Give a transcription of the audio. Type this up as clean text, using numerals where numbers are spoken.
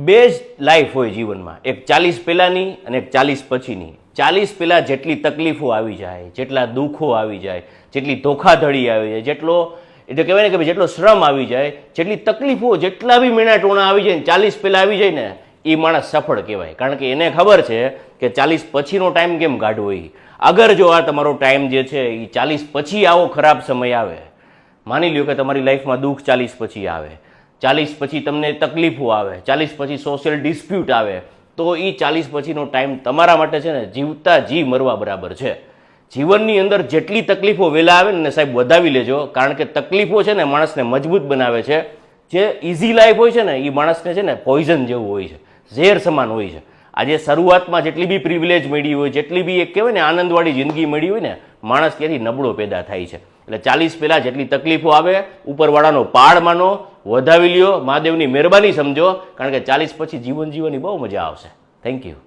બે જ લાઈફ હોય જીવનમાં, એક 40 પહેલાંની અને એક 40 પછીની. 40 પહેલાં જેટલી તકલીફો આવી જાય, જેટલા દુઃખો આવી જાય, જેટલી ધોખાધડી આવી જાય, એટલે કહેવાય ને કે ભાઈ જેટલો શ્રમ આવી જાય, જેટલી તકલીફો, જેટલા બી મીણા ટોણા આવી જાય ને 40 પહેલાં આવી જાય ને, એ માણસ સફળ કહેવાય. કારણ કે એને ખબર છે કે 40 પછીનો ટાઈમ કેમ કાઢવો. એ અગર જો આ તમારો ટાઈમ જે છે એ 40 પછી આવો ખરાબ સમય આવે, માની લ્યો કે તમારી લાઈફમાં દુઃખ 40 પછી આવે, 40 પછી તમને તકલીફો આવે, 40 પછી સોશિયલ ડિસ્પ્યુટ આવે, તો એ 40 પછીનો ટાઈમ તમારા માટે છે ને જીવતા જી મરવા બરાબર છે. જીવનની અંદર જેટલી તકલીફો વહેલા આવે ને સાહેબ વધાવી લેજો, કારણ કે તકલીફો છે ને માણસને મજબૂત બનાવે છે. જે ઇઝી લાઈફ હોય છે ને એ માણસને છે ને પોઈઝન જેવું હોય છે, ઝેર સમાન હોય છે. આજે શરૂઆતમાં જેટલી બી પ્રિવિલેજ મળી હોય, જેટલી બી એક કહેવાય ને આનંદવાળી જિંદગી મળી હોય ને, માણસ ત્યાંથી નબળો પેદા થાય છે. એટલે 40 પહેલાં જેટલી તકલીફો આવે, ઉપરવાળાનો પાડ માનો, વધાવી લ્યો, મહાદેવની મહેરબાની સમજો, કારણ કે 40 પછી જીવન જીવવાની બહુ મજા આવશે. Thank you.